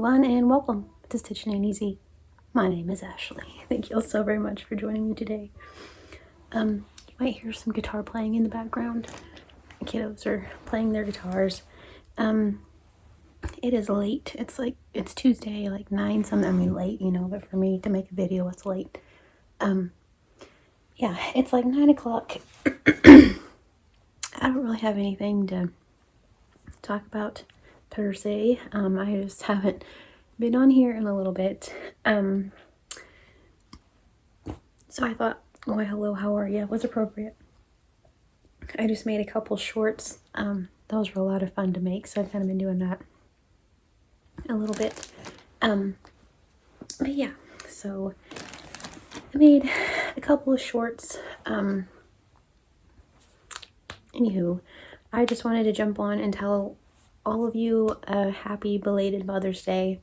everyone, and welcome to Stitching Ain't Easy. My name is Ashley. Thank you all so very much for joining me today. You might hear some guitar playing in the background. The kiddos are playing their guitars. It is late. It's Tuesday, like 9 something. I mean late, but for me to make a video, it's late. Yeah, it's like 9 o'clock. I don't really have anything to talk about per se. I just haven't been on here in a little bit. So I thought, why hello, how are you? Was appropriate. I just made a couple shorts. Those were a lot of fun to make, so I've kind of been doing that a little bit. But yeah, so I made a couple of shorts. Anywho, I just wanted to jump on and tell all of you a happy belated Mother's Day.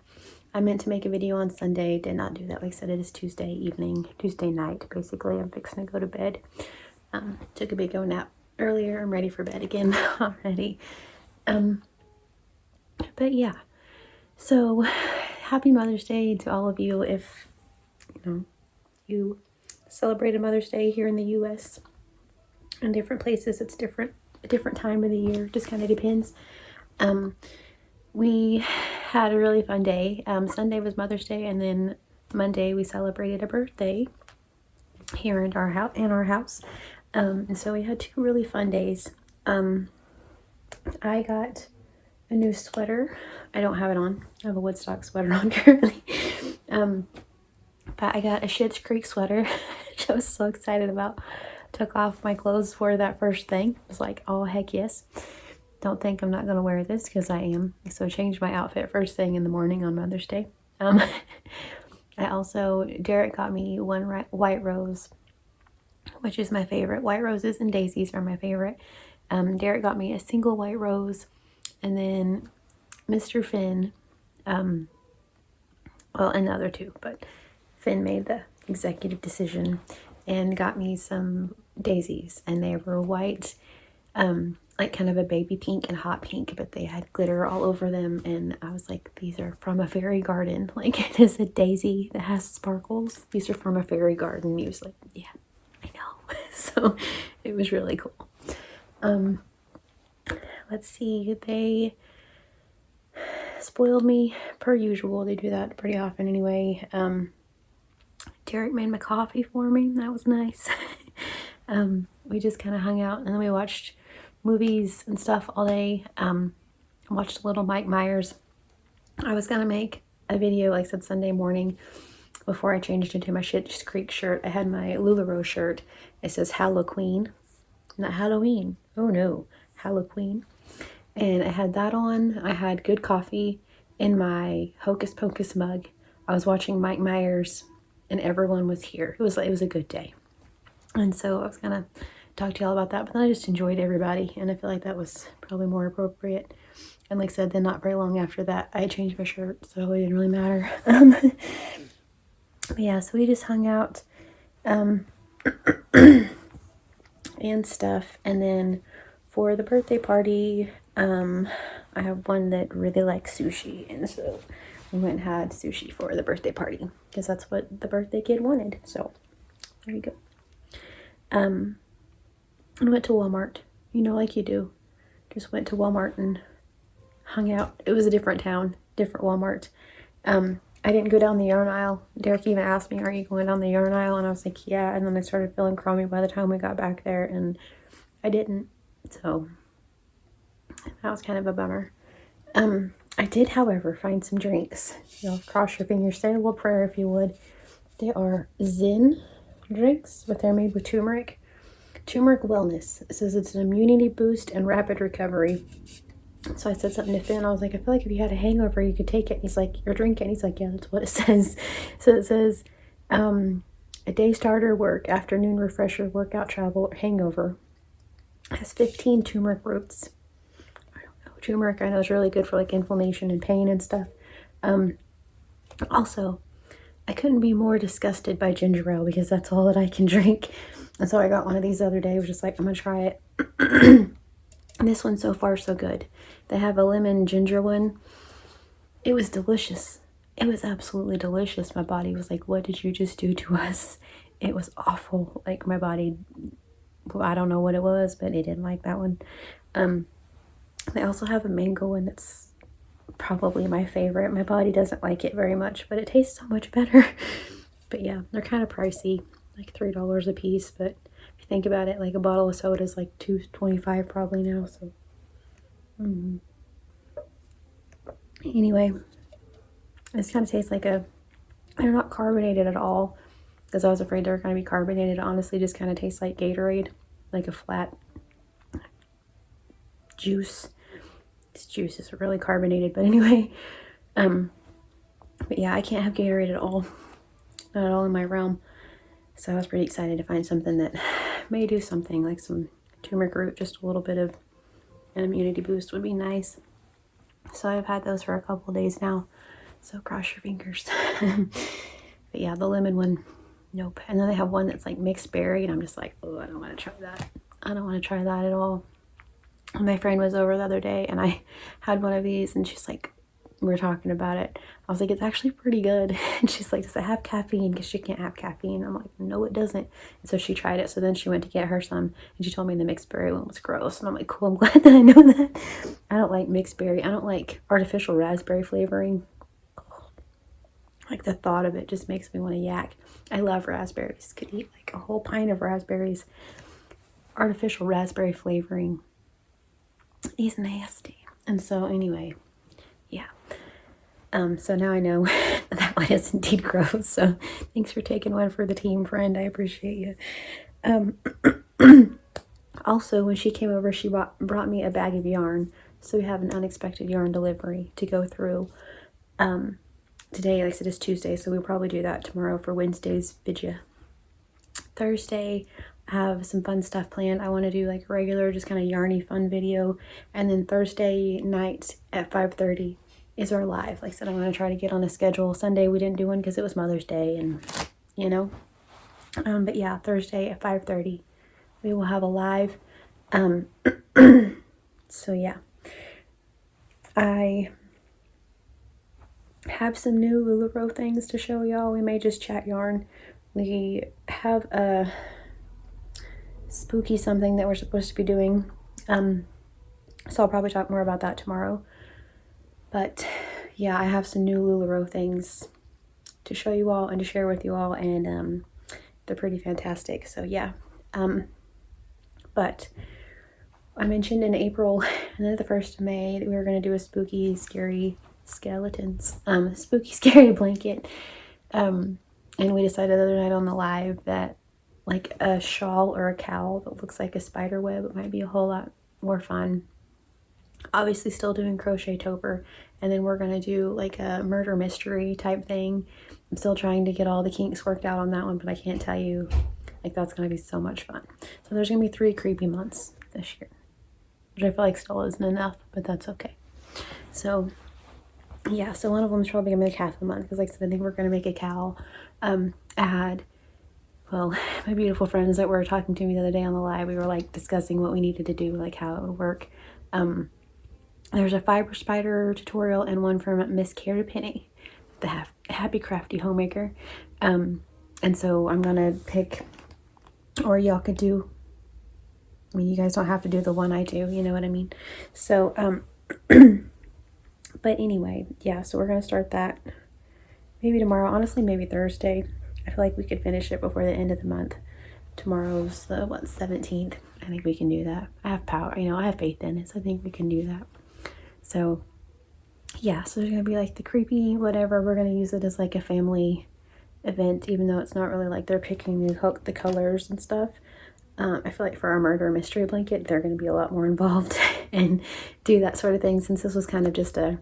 I meant to make a video on Sunday, did not do that. Like I said, it is Tuesday night, basically. I'm fixing to go to bed. Took a big old nap earlier. I'm ready for bed again already. But yeah, so happy Mother's Day to all of you. If you celebrated Mother's Day here in the U.S. in different places, it's a different time of the year. Just kind of depends. We had a really fun day. Sunday was Mother's Day, and then Monday we celebrated a birthday here in our house. And so we had 2 really fun days. I got a new sweater. I don't have it on. I have a Woodstock sweater on currently. But I got a Schitt's Creek sweater, which I was so excited about. Took off my clothes for that first thing. I was like, oh, heck yes. Don't think I'm not going to wear this, because I am. So I changed my outfit first thing in the morning on Mother's Day. Derek got me one white rose, which is my favorite. White roses and daisies are my favorite. Derek got me a single white rose, and then Mr. Finn, another 2, but Finn made the executive decision and got me some daisies, and they were white, like kind of a baby pink and hot pink, but they had glitter all over them, and I was like, these are from a fairy garden. Like, it is a daisy that has sparkles. These are from a fairy garden. He was like, yeah, I know. So it was really cool. Let's see, they spoiled me per usual. They do that pretty often anyway. Derek made my coffee for me. That was nice. We just kind of hung out, and then we watched movies and stuff all day. Watched Little Mike Myers. I was gonna make a video, like I said, Sunday morning before I changed into my Schitt's Creek shirt. I had my LuLaRoe shirt. It says Halloween, not Halloween. Oh no, Halloween. And I had that on. I had good coffee in my Hocus Pocus mug. I was watching Mike Myers, and everyone was here. It was a good day. And so I was gonna talk to y'all about that, but then I just enjoyed everybody, and I feel like that was probably more appropriate. And like I said, then not very long after that, I changed my shirt, so it didn't really matter. But yeah, so we just hung out and stuff. And then for the birthday party, I have one that really likes sushi, and so we went and had sushi for the birthday party, because that's what the birthday kid wanted. So there you go. I went to Walmart, like you do. Just went to Walmart and hung out. It was a different town, different Walmart. I didn't go down the yarn aisle. Derek even asked me, are you going down the yarn aisle? And I was like, yeah. And then I started feeling crummy by the time we got back there, and I didn't. So that was kind of a bummer. I did, however, find some drinks. Cross your fingers, say a little prayer if you would. They are Zen drinks, but they're made with turmeric. Turmeric Wellness. It says it's an immunity boost and rapid recovery. So I said something to Finn. I was like, I feel like if you had a hangover, you could take it. And he's like, you're drinking. He's like, yeah, that's what it says. So it says, a day starter, work, afternoon refresher, workout, travel, or hangover. It has 15 turmeric roots. I don't know. Turmeric, I know, is really good for like inflammation and pain and stuff. Also, I couldn't be more disgusted by ginger ale, because that's all that I can drink. And so I got one of these the other day. I was just like, I'm going to try it. This one so far so good. They have a lemon ginger one. it was delicious. It was absolutely delicious. My body was like, what did you just do to us? It was awful. Like my body, well, I don't know what it was, but it didn't like that one. They also have a mango one that's probably my favorite. My body doesn't like it very much, but it tastes so much better. But yeah, they're kind of pricey, like $3 a piece. But if you think about it, like a bottle of soda is like $2.25 probably now. So anyway, this kind of tastes like they're not carbonated at all, because I was afraid they were going to be carbonated. It honestly just kind of tastes like Gatorade, like a flat juice. This juice is really carbonated, but anyway, but yeah, I can't have Gatorade at all, not at all in my realm. So I was pretty excited to find something that may do something, like some turmeric root, just a little bit of an immunity boost would be nice. So I've had those for a couple days now, so cross your fingers. But yeah, the lemon one, nope. And then they have one that's like mixed berry, and I'm just like, oh, I don't want to try that. I don't want to try that at all. And my friend was over the other day, and I had one of these, and she's like, we were talking about it. I was like, it's actually pretty good. And she's like, does it have caffeine? Because she can't have caffeine. I'm like, no, it doesn't. And so she tried it. So then she went to get her some, and she told me the mixed berry one was gross. And I'm like, cool, I'm glad that I know that. I don't like mixed berry. I don't like artificial raspberry flavoring. Like the thought of it just makes me want to yak. I love raspberries. Could eat like a whole pint of raspberries. Artificial raspberry flavoring is nasty. And so anyway, yeah. So now I know that one is indeed gross. So thanks for taking one for the team, friend. I appreciate you. Also, when she came over, she brought me a bag of yarn. So we have an unexpected yarn delivery to go through. Today, like I said, is Tuesday, so we'll probably do that tomorrow for Wednesday's video. Thursday, I have some fun stuff planned. I want to do like a regular, just kind of yarny fun video. And then Thursday night at 5:30 is our live. Like I said, I'm going to try to get on a schedule. Sunday, we didn't do one because it was Mother's Day, and you know. But yeah, Thursday at 5:30, we will have a live. So yeah. I have some new LuLaRoe things to show y'all. We may just chat yarn. We have a spooky something that we're supposed to be doing. So I'll probably talk more about that tomorrow. But yeah, I have some new LuLaRoe things to show you all and to share with you all, and they're pretty fantastic. So yeah. But I mentioned in April and then the 1st of May that we were going to do a spooky, scary skeletons, spooky, scary blanket. And we decided the other night on the live that like a shawl or a cowl that looks like a spider web, it might be a whole lot more fun. Obviously still doing crochet toper, and then we're going to do like a murder mystery type thing. I'm still trying to get all the kinks worked out on that one, but I can't tell you, like, that's going to be so much fun. So there's going to be 3 creepy months this year, which I feel like still isn't enough, but that's okay. So yeah, so one of them is probably going to be half a month, because like I said, I think we're going to make a cowl. Well, my beautiful friends that were talking to me the other day on the live, we were like discussing what we needed to do, like how it would work. There's a fiber spider tutorial and one from Miss Cara Penny, the Happy Crafty Homemaker. And so I'm gonna pick, or y'all could do, I mean, you guys don't have to do the one I do, you know what I mean? So, but anyway, yeah, so we're gonna start that maybe tomorrow, honestly, maybe Thursday. I feel like we could finish it before the end of the month. Tomorrow's the 17th. I think we can do that. I have power, you know, I have faith in it, so I think we can do that. So yeah, so there's gonna be like the creepy whatever. We're gonna use it as like a family event, even though it's not really like they're picking the colors and stuff. I feel like for our murder mystery blanket, they're gonna be a lot more involved and do that sort of thing, since this was kind of just a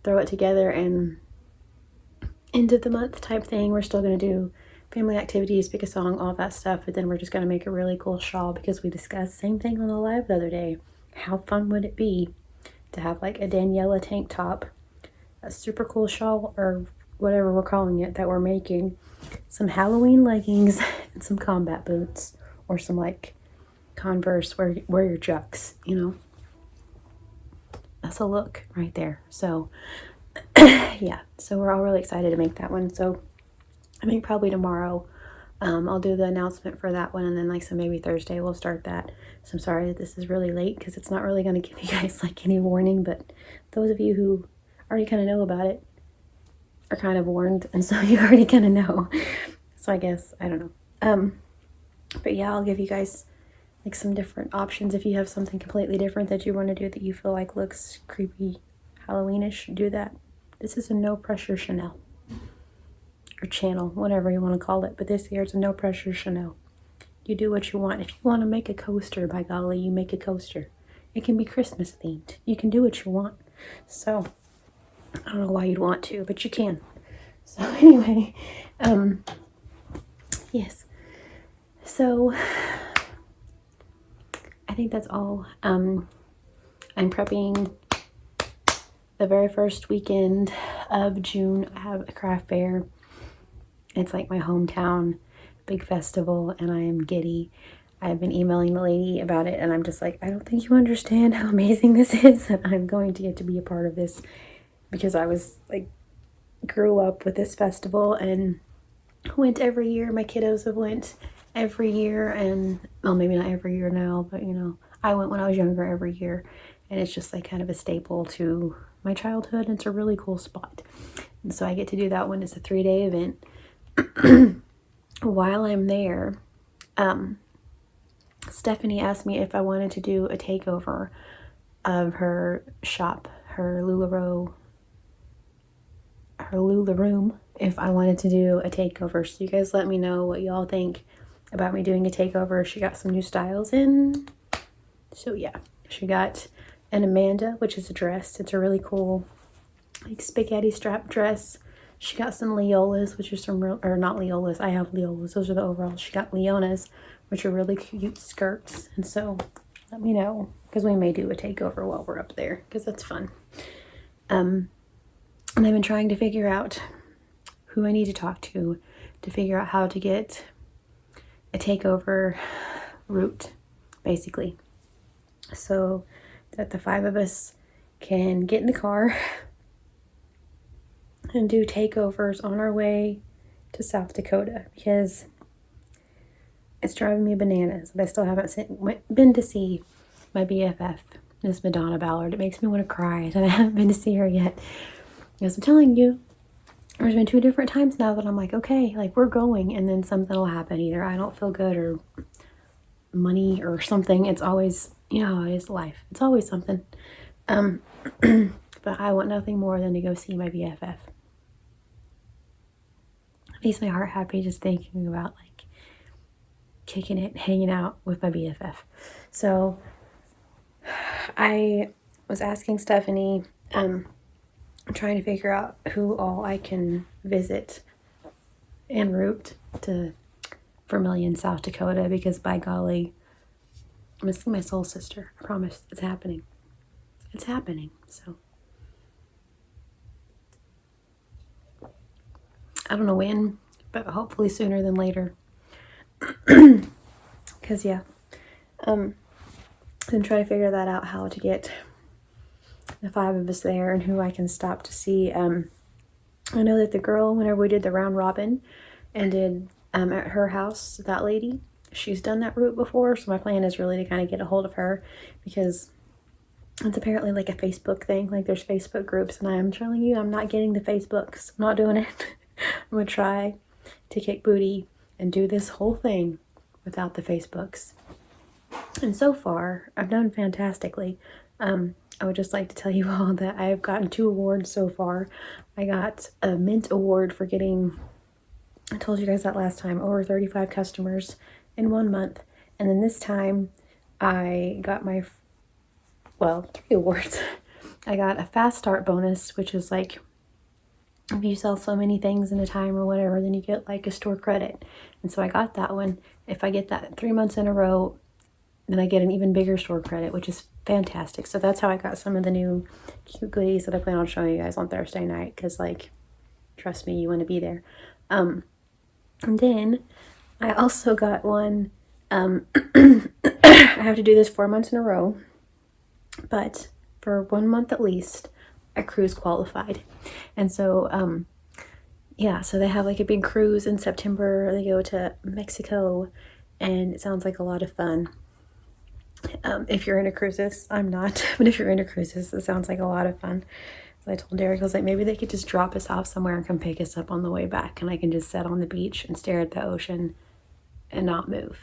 throw it together and end of the month type thing. We're still going to do family activities, pick a song, all that stuff, but then we're just going to make a really cool shawl, because we discussed same thing on the live the other day. How fun would it be to have like a Daniela tank top, a super cool shawl, or whatever we're calling it that we're making, some Halloween leggings, and some combat boots, or some like Converse, wear your Chucks, you know. That's a look right there. So Yeah, so we're all really excited to make that one. So I think probably tomorrow I'll do the announcement for that one, and then so maybe Thursday we'll start that. So I'm sorry that this is really late because it's not really going to give you guys any warning, but those of you who already kind of know about it are kind of warned, and so you already kind of know. So I guess, I don't know. But yeah, I'll give you guys some different options. If you have something completely different that you want to do that you feel looks creepy, Halloweenish, do that. This is a no pressure Chanel. Or channel, whatever you want to call it. But this year it's a no pressure Chanel. You do what you want. If you want to make a coaster, by golly, you make a coaster. It can be Christmas themed. You can do what you want. So, I don't know why you'd want to, but you can. So anyway, yes. So, I think that's all. I'm prepping the very first weekend of June. I have a craft fair. It's my hometown big festival, and I am giddy. I've been emailing the lady about it, and I'm just I don't think you understand how amazing this is, that I'm going to get to be a part of this, because I was grew up with this festival and went every year. My kiddos have went every year, and well, maybe not every year now, but I went when I was younger every year, and it's just kind of a staple to my childhood. It's a really cool spot, and so I get to do that one. It's a 3-day event. While I'm there, Stephanie asked me if I wanted to do a takeover of her shop, her LuLaRoe, her LuLaRoom, if I wanted to do a takeover. So you guys let me know what y'all think about me doing a takeover. She got some new styles in. So yeah, she got an Amanda, which is a dress. It's a really cool spaghetti strap dress. She got some Leolas, which are some real, or not Leolas, I have Leolas, those are the overalls. She got Leonas, which are really cute skirts. And so let me know, because we may do a takeover while we're up there, because that's fun. And I've been trying to figure out who I need to talk to figure out how to get a takeover route, basically. So that the 5 of us can get in the car and do takeovers on our way to South Dakota, because it's driving me bananas. I still haven't been to see my BFF, Miss Madonna Ballard. It makes me want to cry that I haven't been to see her yet. Because I'm telling you, there's been 2 different times now that I'm okay, we're going, and then something will happen. Either I don't feel good, or money, or something. It's always, it's life. It's always something. But I want nothing more than to go see my BFF. It makes my heart happy just thinking about kicking it, hanging out with my BFF. So I was asking Stephanie, trying to figure out who all I can visit en route to Vermilion, South Dakota, because by golly, I'm missing my soul sister. I promise, it's happening. It's happening. So I don't know when, but hopefully sooner than later. Because yeah, I'm trying to figure that out, how to get the 5 of us there and who I can stop to see. I know that the girl, whenever we did the round robin and did at her house, that lady, she's done that route before. So my plan is really to kind of get a hold of her, because it's apparently a Facebook thing. There's Facebook groups, and I am telling you, I'm not getting the Facebooks. I'm not doing it. I'm going to try to kick booty and do this whole thing without the Facebooks. And so far, I've done fantastically. I would just like to tell you all that I have gotten 2 awards so far. I got a Mint Award for getting, I told you guys that last time, over 35 customers in 1 month. And then this time, I got 3 awards. I got a fast start bonus, which is if you sell so many things in a time or whatever, then you get a store credit. And so I got that one. If I get that 3 months in a row, then I get an even bigger store credit, which is fantastic. So that's how I got some of the new cute goodies that I plan on showing you guys on Thursday night, because trust me, you want to be there. And then I also got one, I have to do this 4 months in a row, but for 1 month at least, a cruise qualified. And so, yeah, so they have like a big cruise in September. They go to Mexico, and it sounds like a lot of fun. If you're into cruises, I'm not, but if you're into cruises, it sounds like a lot of fun. So I told Derek, I was like, maybe they could just drop us off somewhere and come pick us up on the way back, and I can just sit on the beach and stare at the ocean and not move.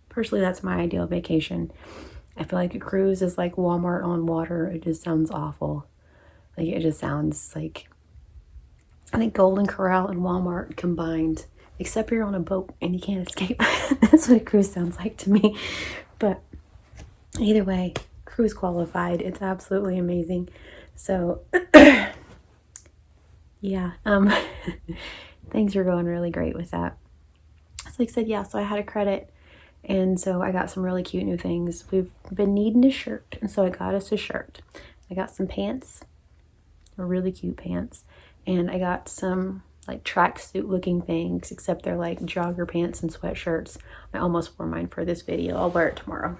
Personally, that's my ideal vacation. I feel like a cruise is like Walmart on water. It just sounds awful. Like, it just sounds like, I think Golden Corral and Walmart combined, except you're on a boat and you can't escape. That's what a cruise sounds like to me. But either way, cruise qualified. It's absolutely amazing. So yeah, things are going really great with that. So like I said, yeah, so I had a credit, and so I got some really cute new things. We've been needing a shirt, and so I got us a shirt. I got some pants, really cute pants, and I got some like tracksuit looking things, except they're like jogger pants and sweatshirts. I almost wore mine for this video. I'll wear it tomorrow.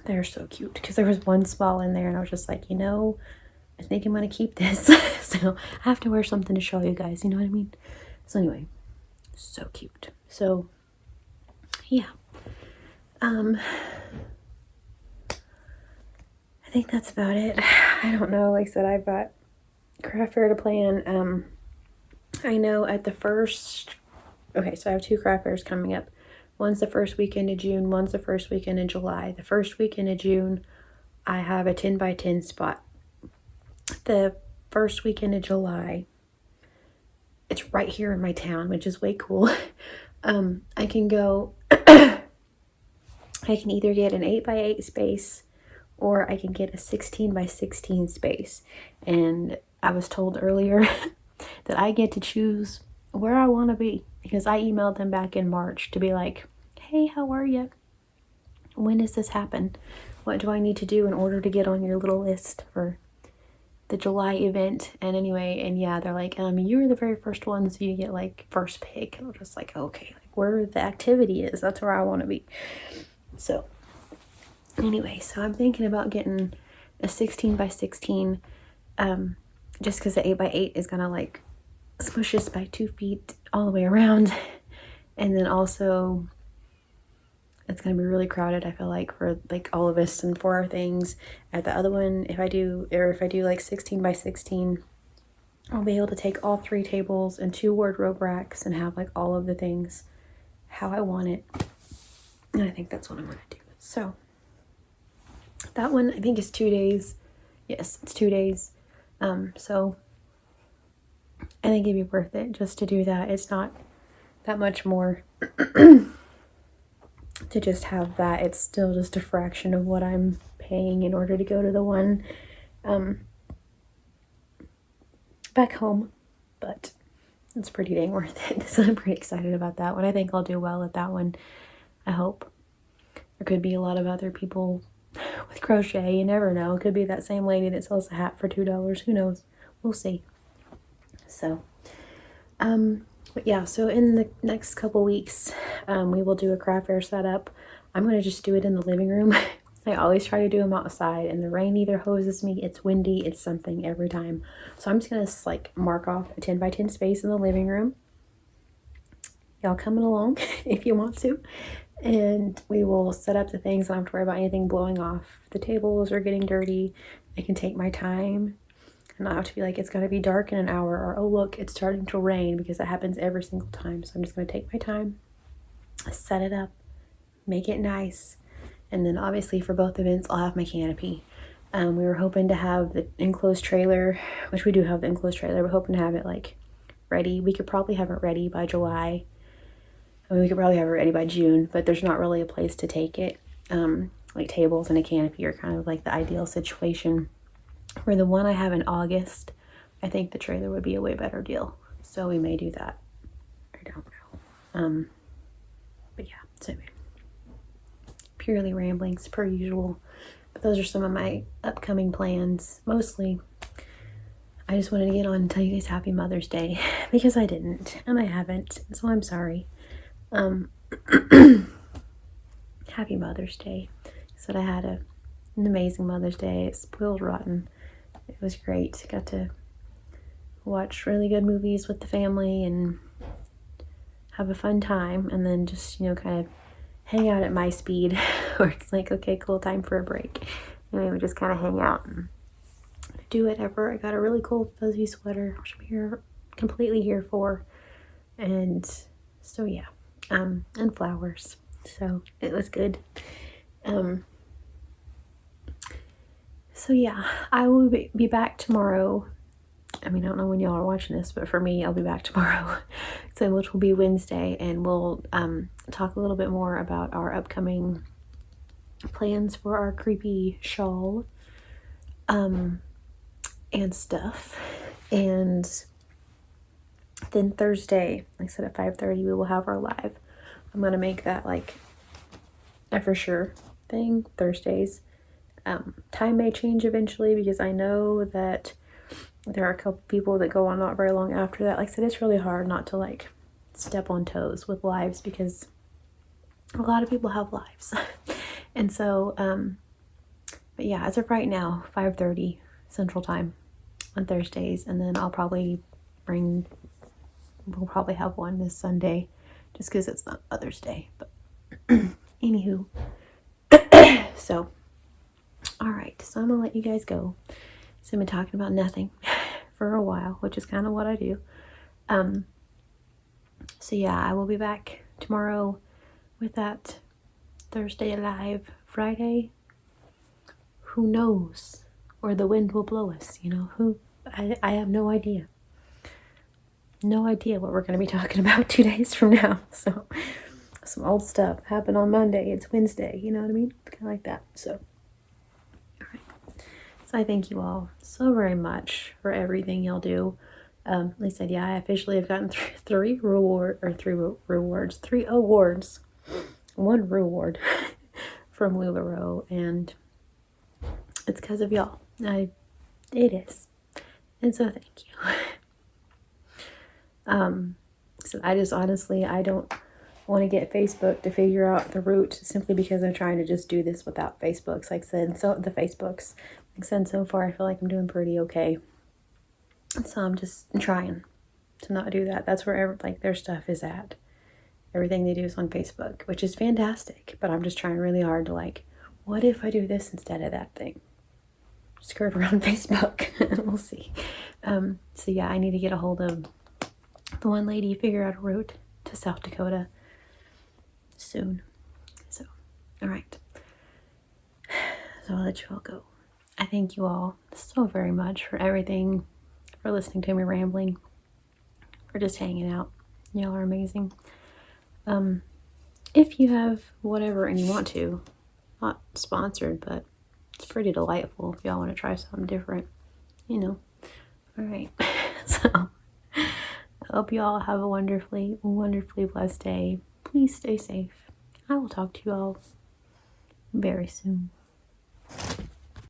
They're so cute, because there was one small in there and I was just like, I think I'm gonna keep this. So I have to wear something to show you guys, you know what I mean? So anyway, so cute. So yeah, I think that's about it. I don't know, like I said, I've got craft fair to plan. I know at the first, okay, so I have 2 craft fairs coming up. One's the first weekend of June, one's the first weekend in July. The first weekend of June, I have a 10 by 10 spot. The first weekend of July, it's right here in my town, which is way cool. I can go, I can either get an 8 by 8 space, or I can get a 16 by 16 space. And I was told earlier that I get to choose where I want to be, because I emailed them back in March to be like, hey, how are you? When does this happen? What do I need to do in order to get on your little list for the July event? And anyway, and yeah, they're like, you were the very first one, so you get like first pick. And I'm just like, okay, like where the activity is, that's where I want to be. So anyway, so I'm thinking about getting a 16 by 16, just because the 8 by 8 is gonna like smush us by 2 feet all the way around. And then also it's gonna be really crowded, I feel like, for like all of us and for our things. At the other one, if I do like 16 by 16, I'll be able to take all 3 tables and 2 wardrobe racks and have like all of the things how I want it. And I think that's what I'm gonna do. So that one, I think, is 2 days. Yes, it's 2 days. So I think it'd be worth it just to do that. It's not that much more to just have that. It's still just a fraction of what I'm paying in order to go to the one back home, but it's pretty dang worth it. So I'm pretty excited about that one. I think I'll do well at that one. I hope. There could be a lot of other people with crochet. You never know. It could be that same lady that sells a hat for $2. Who knows? We'll see. So but yeah, so in the next couple weeks, we will do a craft fair setup. I'm going to just do it in the living room. I always try to do them outside, and the rain either hoses me, it's windy, it's something every time. So I'm just going to like mark off a 10 by 10 space in the living room. Y'all coming along if you want to. And we will set up the things. I don't have to worry about anything blowing off the tables or getting dirty. I can take my time and not have to be like, it's got to be dark in an hour, or oh look, it's starting to rain, because that happens every single time. So I'm just going to take my time, set it up, make it nice, and then obviously for both events I'll have my canopy. We were hoping to have the enclosed trailer, which we do have the enclosed trailer. We're hoping to have it like ready. We could probably have it ready by July. I mean, we could probably have it ready by June, but there's not really a place to take it. Like tables and a canopy are kind of like the ideal situation. For the one I have in August, I think the trailer would be a way better deal. So we may do that. I don't know. But yeah, so anyway. Purely ramblings per usual. But those are some of my upcoming plans. Mostly, I just wanted to get on and tell you guys Happy Mother's Day, because I didn't, and I haven't, so I'm sorry. Happy Mother's Day. So I had an amazing Mother's Day. It's spoiled rotten. It was great. Got to watch really good movies with the family and have a fun time, and then just, kind of hang out at my speed where it's like, okay, cool, time for a break. And we would just kind of hang out and do whatever. I got a really cool fuzzy sweater, which I'm here completely here for. And so yeah, and flowers. So it was good. So yeah, I will be back tomorrow. I mean, I don't know when y'all are watching this, but for me, I'll be back tomorrow, so which will be Wednesday, and we'll talk a little bit more about our upcoming plans for our creepy shawl and stuff. And then Thursday, like I said, at 5:30, we will have our live. I'm gonna make that like a for sure thing, Thursdays. Time may change eventually, because I know that there are a couple people that go on not very long after that. Like I said, it's really hard not to like step on toes with lives, because a lot of people have lives. And so, but yeah, as of right now, 5:30 Central Time on Thursdays, and then we'll probably have one this Sunday, just because it's not Mother's Day. But anywho, so all right, so I'm gonna let you guys go. So I've been talking about nothing for a while, which is kind of what I do. So yeah, I will be back tomorrow with that Thursday live. Friday, who knows where the wind will blow us, I have no idea. No idea what we're going to be talking about 2 days from now. So some old stuff happened on Monday. It's Wednesday, you know what I mean? Kind of like that. So, all right. So I thank you all so very much for everything y'all do. Like I said, yeah, I officially have gotten three awards, one reward from LuLaRoe, and it's because of y'all. It is. And so thank you. So I just honestly, I don't want to get Facebook to figure out the route, simply because I'm trying to just do this without Facebooks. Like I said, so the Facebooks, like I said, so far I feel like I'm doing pretty okay. So I'm just trying to not do that. That's where their stuff is at. Everything they do is on Facebook, which is fantastic. But I'm just trying really hard to what if I do this instead of that thing? Skirt around Facebook. We'll see. So yeah, I need to get a hold of the one lady, figure out a route to South Dakota soon. So, all right. So I'll let you all go. I thank you all so very much for everything, for listening to me rambling, for just hanging out. Y'all are amazing. If you have whatever and you want to, not sponsored, but it's pretty delightful if y'all want to try something different, All right. So I hope you all have a wonderfully, wonderfully blessed day. Please stay safe. I will talk to you all very soon.